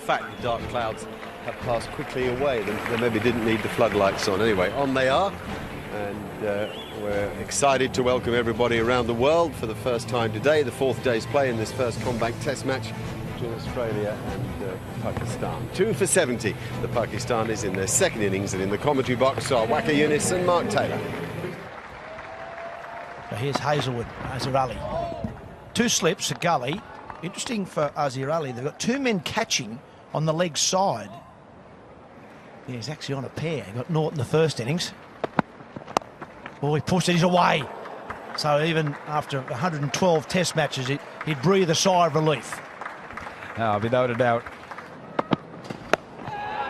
fact, the dark clouds have passed quickly away. They maybe didn't need the floodlights on. Anyway, on they are, and we're excited to welcome everybody around the world for the first time today, the fourth day's play in this first Combank Test match between Australia and Pakistan. 2 for 70. The Pakistanis in their second innings, and in the commentary box are Waqar Younis and Mark Taylor. So here's Hazelwood, Azhar Ali. 2 slips, a gully. Interesting for Azhar Ali, they've got 2 men catching on the leg side. Yeah, he's actually on a pair. He got Norton in the first innings. Oh, he pushed it, he's away. So even after 112 test matches, he'd breathe a sigh of relief. Without a doubt.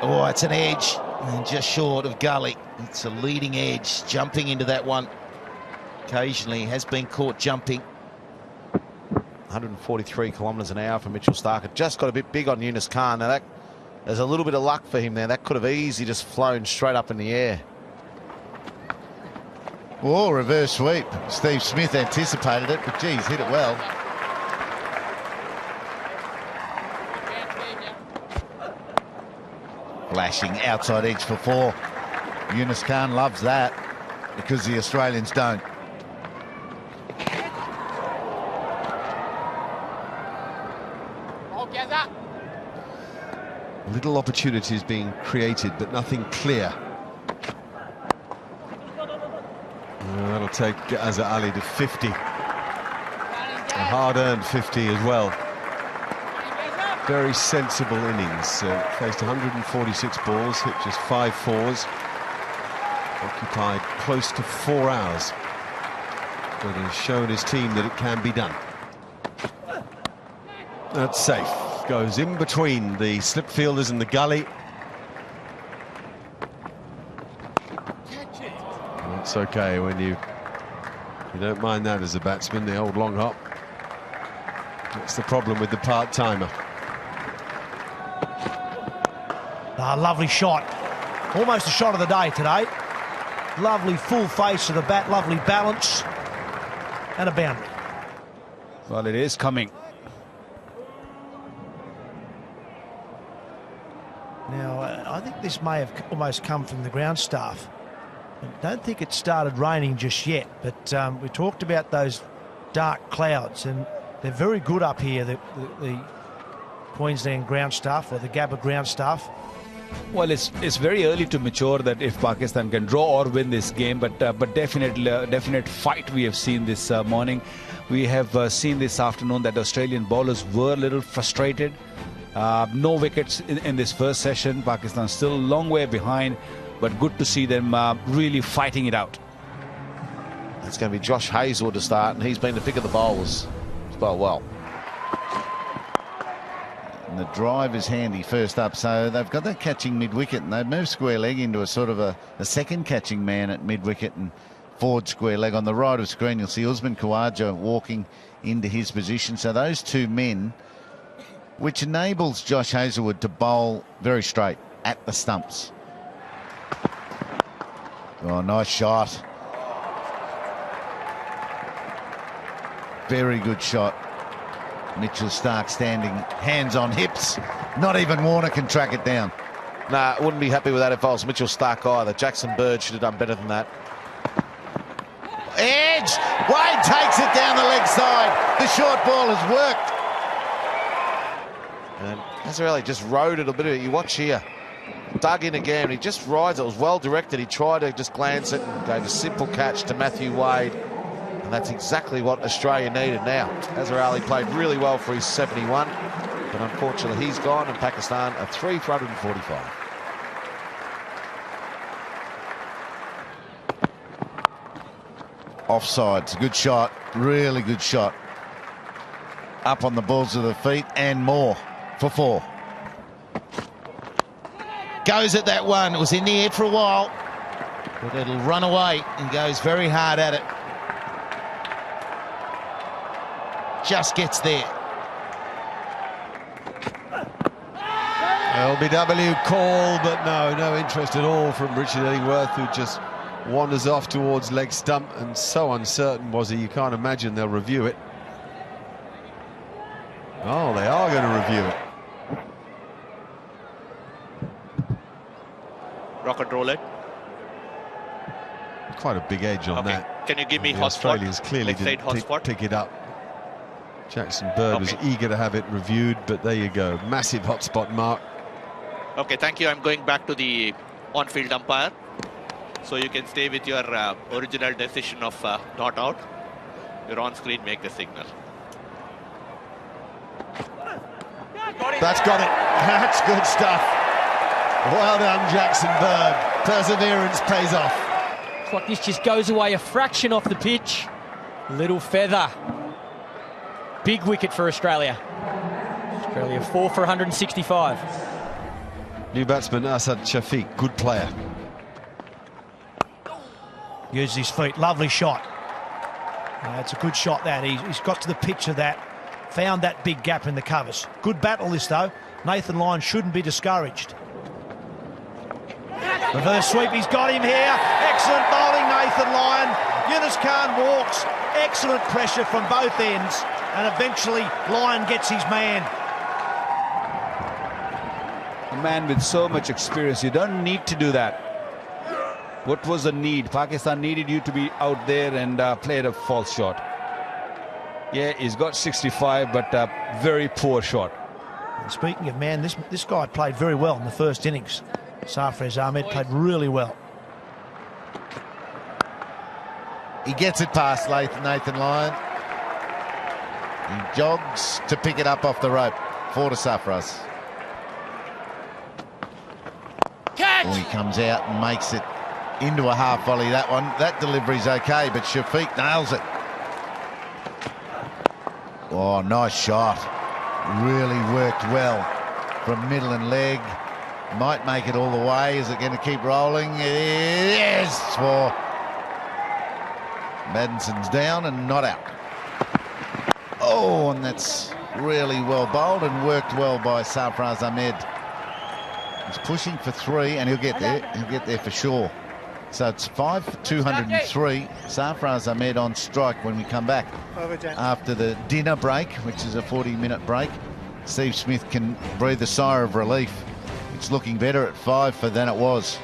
Oh, it's an edge, and just short of gully. It's a leading edge, jumping into that one. Occasionally has been caught jumping. 143 kilometres an hour for Mitchell Stark. Just got a bit big on Younis Khan. Now there's a little bit of luck for him there. That could have easily just flown straight up in the air. Oh, reverse sweep. Steve Smith anticipated it, but geez, hit it well. Flashing outside edge for 4. Younis Khan loves that because the Australians don't. Little opportunities being created, but nothing clear. That'll take Azhar Ali to 50. A hard-earned 50 as well. Very sensible innings. Faced 146 balls, hit just 5 fours. Occupied close to 4 hours. But has shown his team that it can be done. That's safe. Goes in between the slip fielders and the gully. That's okay when you don't mind that as a batsman, the old long hop. That's the problem with the part-timer. Lovely shot. Almost a shot of the day today. Lovely full face of the bat, lovely balance, and a boundary. Well, it is coming. Now, I think this may have almost come from the ground staff. I don't think it started raining just yet, but we talked about those dark clouds, and they're very good up here, the Queensland ground staff, or the Gabba ground staff. Well, it's very early to mature that if Pakistan can draw or win this game, but definite fight we have seen this morning. We have seen this afternoon that Australian bowlers were a little frustrated. No wickets in this first session. Pakistan still a long way behind, but good to see them really fighting it out. It's going to be Josh Hazelwood to start, and he's been the pick of the bowlers. He's bowled well. And the drive is handy first up, so they've got that catching mid-wicket, and they've moved square leg into a sort of a second catching man at mid-wicket and forward square leg. On the right of screen, you'll see Usman Khawaja walking into his position. So those 2 men, which enables Josh Hazelwood to bowl very straight at the stumps. Oh, nice shot. Very good shot. Mitchell Stark standing, hands on hips. Not even Warner can track it down. Nah, I wouldn't be happy with that if I was Mitchell Stark either. Jackson Bird should have done better than that. Edge! Wade takes it down the leg side. The short ball has worked. And Azhar Ali just rode it a bit. You watch here. Dug in again. He just rides it. It was well directed. He tried to just glance it and gave a simple catch to Matthew Wade. And that's exactly what Australia needed now. Azhar Ali played really well for his 71. But unfortunately, he's gone, and Pakistan are 3 for 145. Offside. It's a good shot. Really good shot. Up on the balls of the feet and more for 4. Goes at that one. It was in the air for a while, but it'll run away and goes very hard at it. Just gets there. LBW call, but no interest at all from Richard Illingworth, who just wanders off towards leg stump, and so uncertain was he, you can't imagine they'll review it. Oh, they are going to review it. rock and roll it. Quite a big edge on that. Can you give me the hot spot? Australians clearly Left side hot didn't spot. pick it up. Jackson Bird was eager to have it reviewed, but there you go. Massive hotspot mark. Okay, thank you. I'm going back to the on-field umpire. So you can stay with your original decision of not out. You're on screen, make the signal. That's got it. That's good stuff. Well done, Jackson Bird. Perseverance pays off. Looks like this just goes away a fraction off the pitch. Little feather. Big wicket for Australia. Australia 4 for 165. New batsman Asad Shafiq, good player. Uses his feet, lovely shot. It's a good shot that. He's got to the pitch of that, found that big gap in the covers. Good battle this though. Nathan Lyon shouldn't be discouraged. Reverse sweep, he's got him here. Excellent bowling, Nathan Lyon. Yunus Khan walks. Excellent pressure from both ends. And eventually Lyon gets his man. A man with so much experience, you don't need to do that. What was the need? Pakistan needed you to be out there and played a false shot. Yeah, he's got 65, but very poor shot. And speaking of man, this guy played very well in the first innings. Sarfraz Ahmed played really well. He gets it past Nathan Lyon. He jogs to pick it up off the rope. 4 to Sarfraz. Oh, he comes out and makes it into a half volley, that one. That delivery's okay, but Shafiq nails it. Oh, nice shot. Really worked well from middle and leg. Might make it all the way. Is it going to keep rolling? Yes! For Maddison's down and not out. Oh, and that's really well bowled and worked well by Sarfraz Ahmed. He's pushing for 3 and he'll get there. He'll get there for sure. So it's 5 for 203. Sarfraz Ahmed on strike when we come back after the dinner break, which is a 40-minute break. Steve Smith can breathe a sigh of relief. It's looking better at 5 than it was.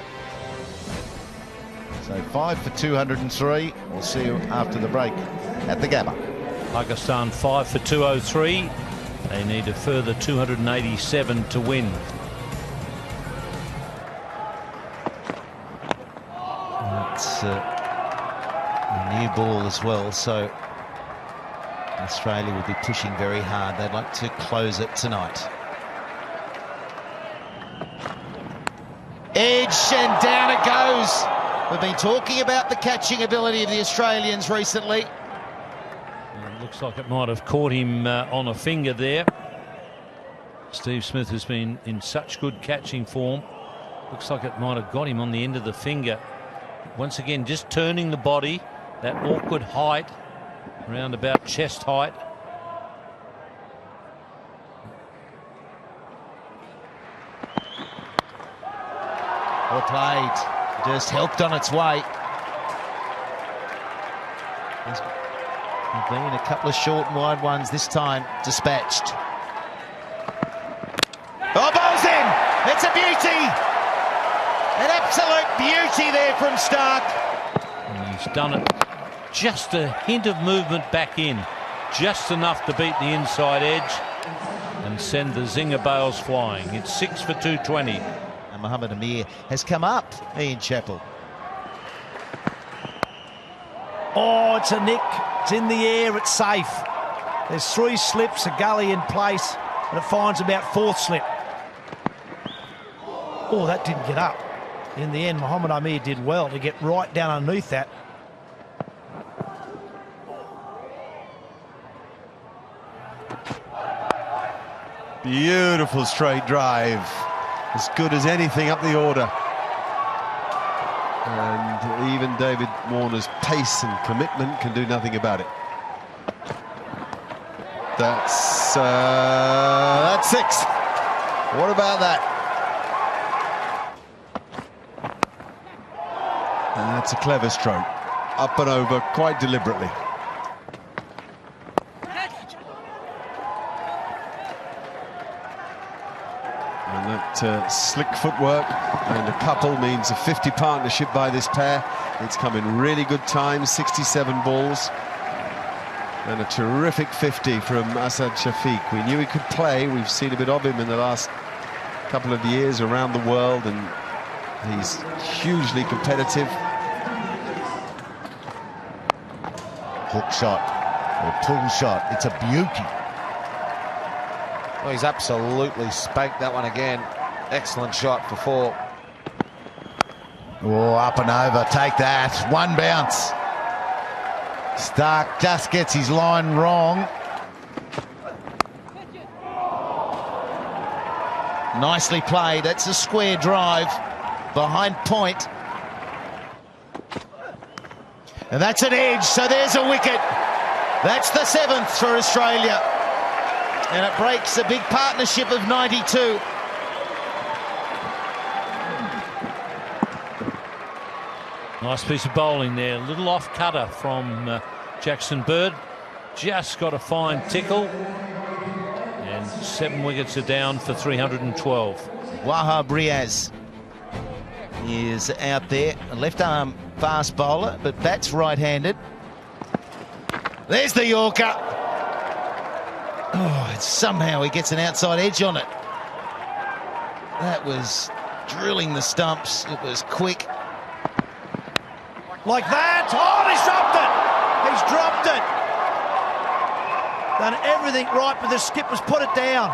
So 5 for 203. We'll see you after the break at the Gabba. Pakistan 5 for 203. They need a further 287 to win. It's a new ball as well, so Australia will be pushing very hard. They'd like to close it tonight. Edge, and down it goes. We've been talking about the catching ability of the Australians recently. It looks like it might have caught him on a finger there. Steve Smith has been in such good catching form. Looks like it might have got him on the end of the finger. Once again, just turning the body, that awkward height, around about chest height. Well played. Just helped on its way. There's been a couple of short and wide ones this time dispatched. Oh, ball's in! It's a beauty! An absolute beauty there from Stark. And he's done it. Just a hint of movement back in. Just enough to beat the inside edge and send the zinger bails flying. It's 6 for 220. And Mohammed Amir has come up, Ian Chappell. Oh, it's a nick. It's in the air. It's safe. There's 3 slips, a gully in place, and it finds about 4th slip. Oh, that didn't get up. In the end, Mohammed Amir did well to get right down underneath that. Beautiful straight drive. As good as anything up the order. And even David Warner's pace and commitment can do nothing about it. That's 6. What about that? And that's a clever stroke. Up and over quite deliberately. And that slick footwork and a couple means a 50 partnership by this pair. It's come in really good time, 67 balls. And a terrific 50 from Asad Shafiq. We knew he could play. We've seen a bit of him in the last couple of years around the world, and he's hugely competitive. Hook shot or pull shot. It's a beauty. Well, he's absolutely spanked that one again. Excellent shot for 4. Oh, up and over. Take that. One bounce. Stark just gets his line wrong. Nicely played. That's a square drive behind point. And that's an edge, so there's a wicket. That's the 7th for Australia. And it breaks a big partnership of 92. Nice piece of bowling there. A little off cutter from Jackson Bird. Just got a fine tickle. And 7 wickets are down for 312. Wahab Riaz is out there. A left arm fast bowler, but bats right-handed. There's the Yorker. Oh, somehow he gets an outside edge on it. That was drilling the stumps. It was quick. Like that. Oh, he's dropped it. He's dropped it. Done everything right, but the skipper's put it down.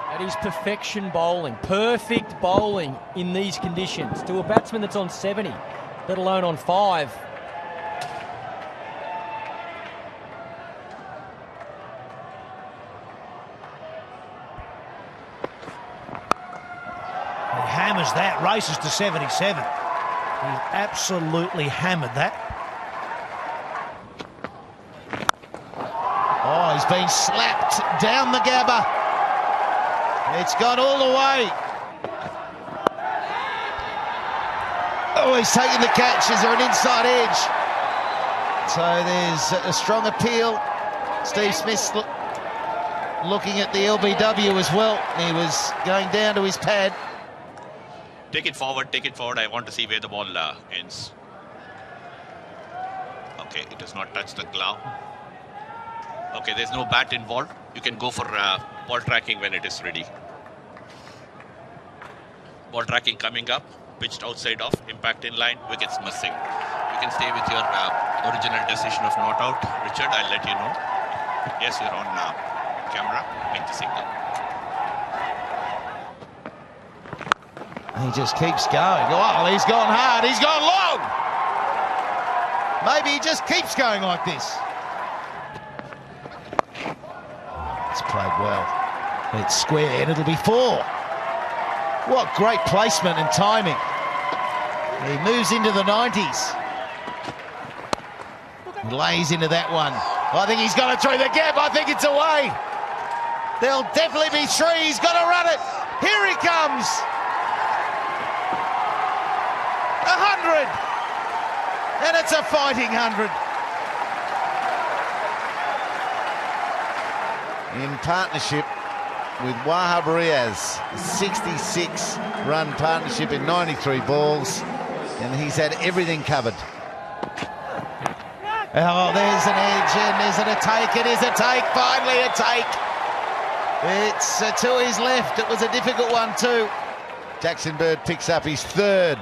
That is perfection bowling. Perfect bowling in these conditions. To a batsman that's on 70, let alone on 5. He hammers that, races to 77. He absolutely hammered that. Oh, he's been slapped down the gabba. It's gone all the way. Oh, he's taking the catch. Is there an inside edge? So there's a strong appeal. Steve Smith's looking at the LBW as well. He was going down to his pad. Take it forward, take it forward. I want to see where the ball ends. Okay, it does not touch the glove. Okay, there's no bat involved. You can go for ball tracking when it is ready. Ball tracking coming up, pitched outside off, impact in line, wickets missing. You can stay with your original decision of not out. Richard, I'll let you know. Yes, you're on camera. Make the signal. He just keeps going. Oh, he's gone hard. He's gone long. Maybe he just keeps going like this. It's played well. It's square and it'll be 4. What great placement and timing. He moves into the 90s. He lays into that one. I think he's got it through the gap. I think it's away. There'll definitely be 3. He's got to run it. Here he comes. 100. And it's a fighting 100. In partnership with Wahab Riaz, 66-run partnership in 93 balls, and he's had everything covered. Oh, there's an edge, and is it a take? It is a take, finally a take. It's to his left. It was a difficult one too. Jackson Bird picks up his 3rd.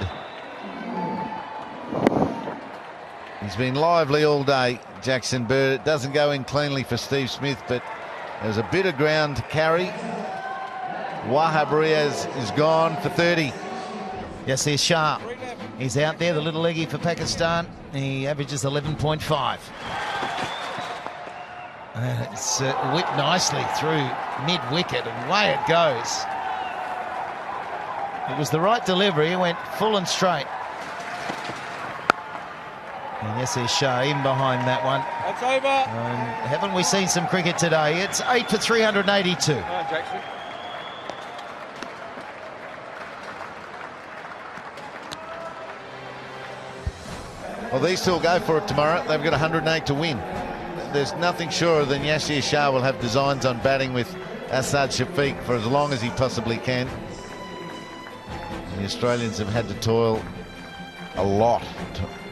He's been lively all day, Jackson Bird. It doesn't go in cleanly for Steve Smith, but there's a bit of ground to carry. Wahab Riaz is gone for 30. Yes, here's Shah. He's out there, the little leggy for Pakistan. He averages 11.5. And it's whipped nicely through mid-wicket, and away it goes. It was the right delivery. It went full and straight. And yes, there's Shah in behind that one. That's over. Haven't we seen some cricket today? It's 8 for 382. Jackson. Well, these two will go for it tomorrow. They've got 108 to win. There's nothing surer than Yasir Shah will have designs on batting with Asad Shafiq for as long as he possibly can. The Australians have had to toil a lot to